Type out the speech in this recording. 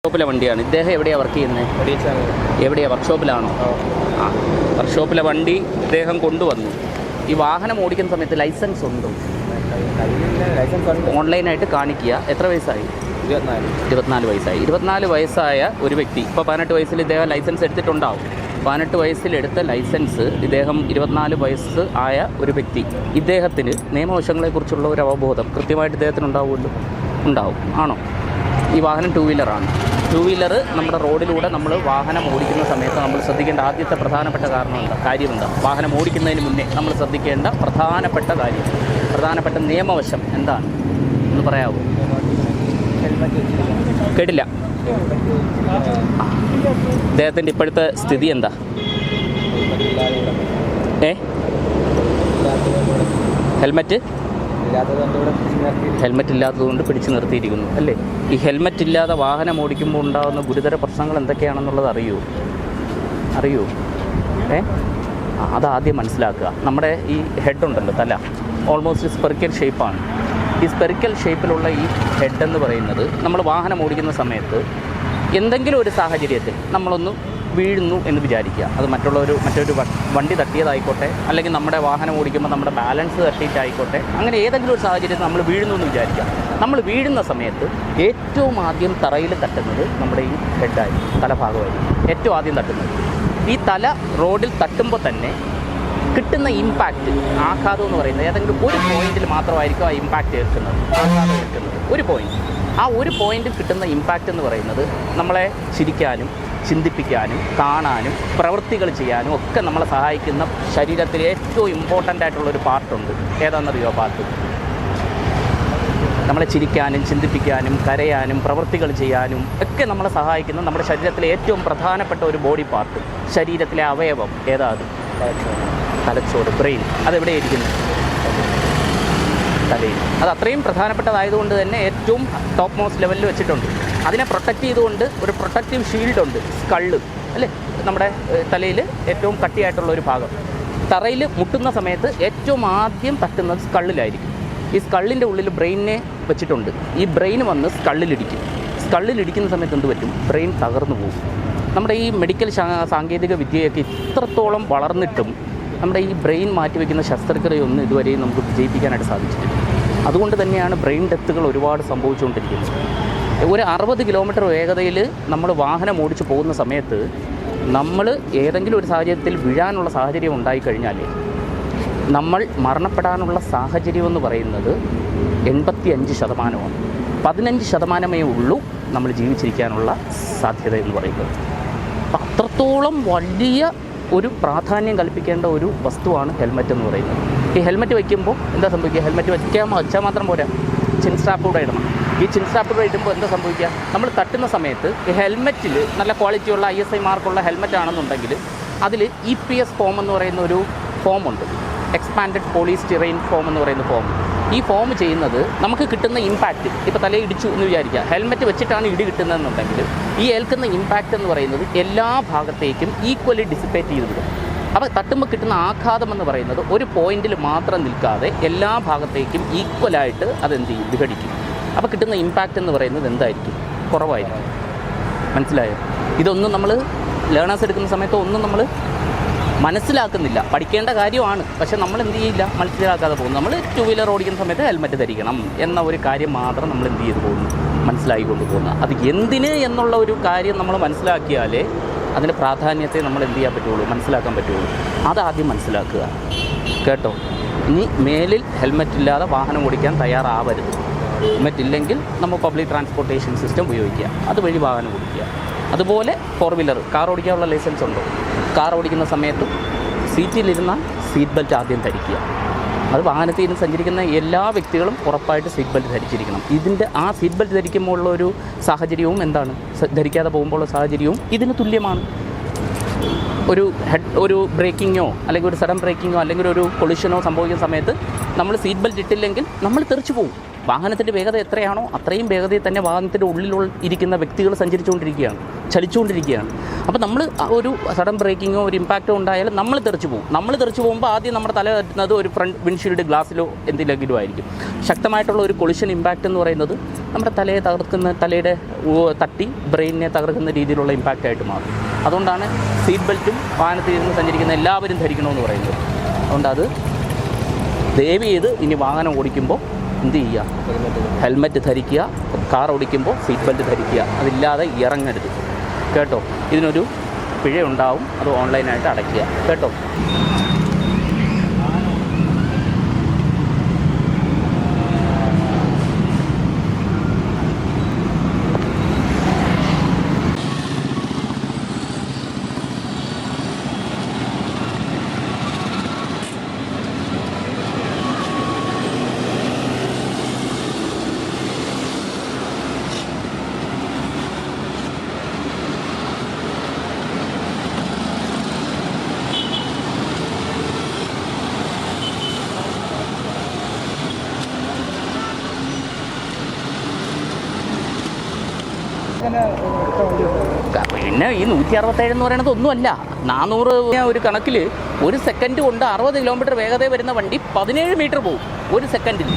വർക്ക്ഷോപ്പിലെ വണ്ടിയാണ്. ഇദ്ദേഹം എവിടെയാണ് വർക്ക് ചെയ്യുന്നത്? എവിടെയാണ്? വർക്ക്ഷോപ്പിലാണോ? ആ, വർക്ക്ഷോപ്പിലെ വണ്ടി ഇദ്ദേഹം കൊണ്ടുവന്നു. ഈ വാഹനം ഓടിക്കുന്ന സമയത്ത് ലൈസൻസ് ഉണ്ടോ? ഓൺലൈനായിട്ട് കാണിക്കുക. എത്ര വയസ്സായി? 24 വയസ്സായി. 24 വയസ്സായ ഒരു വ്യക്തി ഇപ്പോൾ 18 വയസ്സിൽ ഇദ്ദേഹം ലൈസൻസ് എടുത്തിട്ടുണ്ടാവും. 18 വയസ്സിലെടുത്ത ലൈസൻസ് ഇദ്ദേഹം 24 വയസ്സ് ആയ ഒരു വ്യക്തി. ഇദ്ദേഹത്തിന് നിയമവശങ്ങളെക്കുറിച്ചുള്ള ഒരു അവബോധം കൃത്യമായിട്ട് ഇദ്ദേഹത്തിന് ഉണ്ടാവുമല്ലോ? ഉണ്ടാവും. ആണോ? ഈ വാഹനം 2 വീലറാണ്. 2 വീലർ നമ്മുടെ റോഡിലൂടെ നമ്മൾ വാഹനം ഓടിക്കുന്ന സമയത്ത് നമ്മൾ ശ്രദ്ധിക്കേണ്ട ആദ്യത്തെ പ്രധാനപ്പെട്ട കാര്യം എന്താ? വാഹനം ഓടിക്കുന്നതിന് മുന്നേ നമ്മൾ ശ്രദ്ധിക്കേണ്ട പ്രധാനപ്പെട്ട നിയമവശം എന്താണ് എന്ന് പറയാമോ? കേട്ടില്ല. ഇദ്ദേഹത്തിൻ്റെ ഇപ്പോഴത്തെ സ്ഥിതി എന്താ? ഹെൽമെറ്റ് ഇല്ലാത്തതുകൊണ്ട് പിടിച്ചു നിർത്തിയിരിക്കുന്നു അല്ലേ? ഈ ഹെൽമെറ്റ് ഇല്ലാതെ വാഹനം ഓടിക്കുമ്പോൾ ഉണ്ടാകുന്ന ഗുരുതര പ്രശ്നങ്ങൾ എന്തൊക്കെയാണെന്നുള്ളത് അറിയോ? അതാദ്യം മനസ്സിലാക്കുക. നമ്മുടെ ഈ ഹെഡ് ഉണ്ടല്ലോ, തല ഓൾമോസ്റ്റ് സ്പെറിക്കൽ ഷേപ്പാണ്. ഈ സ്പെറിക്കൽ ഷേപ്പിലുള്ള ഈ ഹെഡ് എന്ന് പറയുന്നത് നമ്മൾ വാഹനം ഓടിക്കുന്ന സമയത്ത് എന്തെങ്കിലും ഒരു സാഹചര്യത്തിൽ നമ്മളൊന്ന് വീഴുന്നു എന്ന് വിചാരിക്കുക. അത് മറ്റൊരു വണ്ടി തട്ടിയതായിക്കോട്ടെ, അല്ലെങ്കിൽ നമ്മുടെ വാഹനം ഓടിക്കുമ്പോൾ നമ്മുടെ ബാലൻസ് തട്ടിയിട്ടായിക്കോട്ടെ, അങ്ങനെ ഏതെങ്കിലും ഒരു സാഹചര്യത്തിൽ നമ്മൾ വീഴുന്നു എന്ന് വിചാരിക്കുക. നമ്മൾ വീഴുന്ന സമയത്ത് ഏറ്റവും ആദ്യം തറയിൽ തട്ടുന്നത് നമ്മുടെ ഈ ഹെഡായിരിക്കും, തലഭാഗമായിരിക്കും ഏറ്റവും ആദ്യം തട്ടുന്നത്. ഈ തല റോഡിൽ തട്ടുമ്പോൾ തന്നെ കിട്ടുന്ന ഇമ്പാക്റ്റ്, ആഘാതം എന്ന് പറയുന്നത് ഏതെങ്കിലും ഒരു പോയിന്റിൽ മാത്രമായിരിക്കും ആ ഇമ്പാക്റ്റ് ഏൽക്കുന്നത്, ആഘാതം ഏൽക്കുന്നത് ഒരു പോയിന്റ്. ആ ഒരു പോയിന്റിൽ കിട്ടുന്ന ഇമ്പാക്റ്റ് എന്ന് പറയുന്നത് നമ്മളെ ചിരിക്കാനും ചിന്തിപ്പിക്കാനും കാണാനും പ്രവൃത്തികൾ ചെയ്യാനും ഒക്കെ നമ്മളെ സഹായിക്കുന്ന ശരീരത്തിലെ ഏറ്റവും ഇമ്പോർട്ടൻ്റ് ആയിട്ടുള്ളൊരു പാർട്ടുണ്ട്. ഏതാണെന്നറിയോ പാർട്ട്? നമ്മളെ ചിരിക്കാനും ചിന്തിപ്പിക്കാനും കരയാനും പ്രവൃത്തികൾ ചെയ്യാനും ഒക്കെ നമ്മളെ സഹായിക്കുന്ന നമ്മുടെ ശരീരത്തിലെ ഏറ്റവും പ്രധാനപ്പെട്ട ഒരു ബോഡി പാർട്ട്, ശരീരത്തിലെ അവയവം ഏതാ? അത് തലച്ചോറ്, ബ്രെയിൻ. അതെവിടെയായിരിക്കുന്നു? തലയിൽ. അത് അത്രയും പ്രധാനപ്പെട്ടതായതുകൊണ്ട് തന്നെ ഏറ്റവും ടോപ്പ് മോസ്റ്റ് ലെവലിൽ വെച്ചിട്ടുണ്ട്. അതിനെ പ്രൊട്ടക്റ്റ് ചെയ്തുകൊണ്ട് ഒരു പ്രൊട്ടക്റ്റീവ് ഷീൽഡുണ്ട്, സ്കള്ള് അല്ലേ? നമ്മുടെ തലയിൽ ഏറ്റവും കട്ടിയായിട്ടുള്ള ഒരു ഭാഗം. തറയിൽ മുട്ടുന്ന സമയത്ത് ഏറ്റവും ആദ്യം തട്ടുന്നത് സ്കള്ളിലായിരിക്കും. ഈ സ്കള്ളിൻ്റെ ഉള്ളിൽ ബ്രെയിനിനെ വെച്ചിട്ടുണ്ട്. ഈ ബ്രെയിൻ വന്ന് സ്കള്ളിലിടിക്കും. സ്കള്ളിലിടിക്കുന്ന സമയത്ത് എന്ത് പറ്റും? ബ്രെയിൻ തകർന്നു പോകും. നമ്മുടെ ഈ മെഡിക്കൽ സാങ്കേതിക വിദ്യയൊക്കെ ഇത്രത്തോളം വളർന്നിട്ടും നമ്മുടെ ഈ ബ്രെയിൻ മാറ്റിവെക്കുന്ന ശസ്ത്രക്രിയയൊന്നും ഇതുവരെയും നമുക്ക് വിജയിപ്പിക്കാനായിട്ട് സാധിച്ചിട്ടില്ല. അതുകൊണ്ട് തന്നെയാണ് ബ്രെയിൻ ഡെത്തുകൾ ഒരുപാട് സംഭവിച്ചുകൊണ്ടിരിക്കുന്നത്. ഒരു 60 കിലോമീറ്റർ വേഗതയിൽ നമ്മൾ വാഹനം ഓടിച്ച് പോകുന്ന സമയത്ത് നമ്മൾ ഏതെങ്കിലും ഒരു സാഹചര്യത്തിൽ വീഴാനുള്ള സാഹചര്യം ഉണ്ടായിക്കഴിഞ്ഞാൽ നമ്മൾ മരണപ്പെടാനുള്ള സാഹചര്യം എന്ന് പറയുന്നത് 85%. 15% ഉള്ളൂ നമ്മൾ ജീവിച്ചിരിക്കാനുള്ള സാധ്യത എന്ന് പറയുന്നത്. അത്രത്തോളം വലിയ ഒരു പ്രാധാന്യം കൽപ്പിക്കേണ്ട ഒരു വസ്തുവാണ് ഹെൽമെറ്റ് എന്ന് പറയുന്നത്. ഈ ഹെൽമെറ്റ് വയ്ക്കുമ്പോൾ എന്താ സംഭവിക്കുക? ഹെൽമെറ്റ് വെച്ചാൽ മാത്രം പോരാ, ചിൻ സ്ട്രാപ്പ് കൂടെ ഇടണം. ഈ ചിൻ സ്ട്രാപ്പ് കൂടെ ഇടുമ്പോൾ എന്താ സംഭവിക്കുക? നമ്മൾ തട്ടുന്ന സമയത്ത് ഈ ഹെൽമെറ്റിൽ നല്ല ക്വാളിറ്റിയുള്ള ISI മാർക്കുള്ള ഹെൽമെറ്റ് ആണെന്നുണ്ടെങ്കിൽ അതിൽ EPS ഫോം എന്ന് പറയുന്ന ഒരു ഫോമുണ്ട്, എക്സ്പാൻഡഡ് പോളിസ്റ്റൈറീൻ ഫോം എന്ന് പറയുന്ന ഫോം. ഈ ഫോം ചെയ്യുന്നത് നമുക്ക് കിട്ടുന്ന ഇമ്പാക്റ്റ്, ഇപ്പോൾ തലയിൽ ഇടിച്ചു എന്ന് വിചാരിക്കുക, ഹെൽമെറ്റ് വെച്ചിട്ടാണ് ഇടി കിട്ടുന്നതെന്നുണ്ടെങ്കിൽ ഈ ഏൽക്കുന്ന ഇമ്പാക്റ്റ് എന്ന് പറയുന്നത് എല്ലാ ഭാഗത്തേക്കും ഈക്വലി ഡിസിപ്പേറ്റ് ചെയ്ത് വിടും. അപ്പോൾ തട്ടുമ്പോൾ കിട്ടുന്ന ആഘാതം എന്ന് പറയുന്നത് ഒരു പോയിന്റിൽ മാത്രം നിൽക്കാതെ എല്ലാ ഭാഗത്തേക്കും ഈക്വലായിട്ട് അതെന്ത് ചെയ്യും? വിഘടിക്കും. അപ്പോൾ കിട്ടുന്ന ഇമ്പാക്റ്റ് എന്ന് പറയുന്നത് എന്തായിരിക്കും? കുറവായിരിക്കും. മനസ്സിലായോ? ഇതൊന്നും നമ്മൾ ലേണേഴ്സ് എടുക്കുന്ന സമയത്ത് ഒന്നും നമ്മൾ മനസ്സിലാക്കുന്നില്ല. പഠിക്കേണ്ട കാര്യമാണ്, പക്ഷേ നമ്മൾ എന്ത് ചെയ്യില്ല, മനസ്സിലാക്കാതെ പോകുന്നു. നമ്മൾ 2 വീലർ ഓടിക്കുന്ന സമയത്ത് ഹെൽമെറ്റ് ധരിക്കണം എന്ന ഒരു കാര്യം മാത്രം നമ്മൾ എന്ത് ചെയ്ത് പോകുന്നു? മനസ്സിലാക്കിക്കൊണ്ട് പോകുന്നു. അത് എന്തിന് എന്നുള്ള ഒരു കാര്യം നമ്മൾ മനസ്സിലാക്കിയാലേ അതിൻ്റെ പ്രാധാന്യത്തെ നമ്മൾ എന്ത് ചെയ്യാൻ പറ്റുള്ളൂ? മനസ്സിലാക്കാൻ പറ്റുള്ളൂ. അതാദ്യം മനസ്സിലാക്കുക കേട്ടോ. ഇനി മേലിൽ ഹെൽമെറ്റ് ഇല്ലാതെ വാഹനം ഓടിക്കാൻ തയ്യാറാവരുത്. ഹെൽമെറ്റ് ഇല്ലെങ്കിൽ നമ്മൾ പബ്ലിക് ട്രാൻസ്പോർട്ടേഷൻ സിസ്റ്റം ഉപയോഗിക്കുക, അതുവഴി വാഹനം ഓടിക്കുക. അതുപോലെ 4 വീലർ കാർ ഓടിക്കാനുള്ള ലൈസൻസ് ഉണ്ടോ? കാർ ഓടിക്കുന്ന സമയത്തും സീറ്റിലിരുന്നാൽ സീറ്റ് ബെൽറ്റ് ആദ്യം ധരിക്കുക. അത് വാഹനത്തിൽ ഇരുന്ന് സഞ്ചരിക്കുന്ന എല്ലാ വ്യക്തികളും ഉറപ്പായിട്ട് സീറ്റ് ബെൽറ്റ് ധരിച്ചിരിക്കണം. ഇതിൻ്റെ ആ സീറ്റ് ബെൽറ്റ് ധരിക്കുമ്പോൾ ഉള്ള ഒരു സാഹചര്യവും എന്താണ്? ധരിക്കാതെ പോകുമ്പോഴുള്ള സാഹചര്യവും ഇതിന് തുല്യമാണ്. ഒരു ബ്രേക്കിങ്ങോ അല്ലെങ്കിൽ ഒരു സഡൻ ബ്രേക്കിങ്ങോ അല്ലെങ്കിൽ ഒരു കൊളിഷനോ സംഭവിക്കുന്ന സമയത്ത് നമ്മൾ സീറ്റ് ബെൽറ്റ് ഇട്ടില്ലെങ്കിൽ നമ്മൾ തെറിച്ചു പോകും. വാഹനത്തിൻ്റെ വേഗത എത്രയാണോ അത്രയും വേഗതയിൽ തന്നെ വാഹനത്തിൻ്റെ ഉള്ളിലുള്ള ഇരിക്കുന്ന വ്യക്തികൾ സഞ്ചരിച്ചുകൊണ്ടിരിക്കുകയാണ്, ചലിച്ചുകൊണ്ടിരിക്കുകയാണ്. അപ്പോൾ നമ്മൾ ഒരു സഡൻ ബ്രേക്കിങ്ങോ ഒരു ഇമ്പാക്റ്റോ ഉണ്ടായാലും നമ്മൾ തെറിച്ച് പോകും. നമ്മൾ തെറിച്ച് പോകുമ്പോൾ ആദ്യം നമ്മുടെ തല തട്ടുന്നത് ഒരു ഫ്രണ്ട് വിൻഷീൽഡ് ഗ്ലാസ്സിലോ എന്തിലെങ്കിലും ആയിരിക്കും. ശക്തമായിട്ടുള്ള ഒരു കൊളിഷൻ ഇമ്പാക്റ്റ് എന്ന് പറയുന്നത് നമ്മുടെ തലയെ തകർക്കുന്ന, തലയുടെ തട്ടി ബ്രെയിനിനെ തകർക്കുന്ന രീതിയിലുള്ള ഇമ്പാക്റ്റായിട്ട് മാറും. അതുകൊണ്ടാണ് സീറ്റ് ബെൽറ്റും വാഹനത്തിൽ ഇരുന്ന് സഞ്ചരിക്കുന്ന എല്ലാവരും ധരിക്കണമെന്ന് പറയുന്നത്. അതുകൊണ്ട് അത് ദയവ് ചെയ്ത് ഇനി വാഹനം ഓടിക്കുമ്പോൾ എന്ത് ചെയ്യുക, ഹെൽമെറ്റ് ധരിക്കുക, കാർ ഓടിക്കുമ്പോൾ സീറ്റ് ബെൽറ്റ് ധരിക്കുക, അതില്ലാതെ ഇറങ്ങരുത് കേട്ടോ. ഇതിനൊരു പിഴയുണ്ടാവും, അത് ഓൺലൈനായിട്ട് അടയ്ക്കുക കേട്ടോ. പിന്നെ ഈ 167 എന്ന് പറയുന്നത് ഒന്നുമല്ല. 400 ഒരു കണക്കിൽ ഒരു സെക്കൻഡ് കൊണ്ട് 60 കിലോമീറ്റർ വേഗത വരുന്ന വണ്ടി 17 മീറ്റർ പോകും ഒരു സെക്കൻഡിൽ.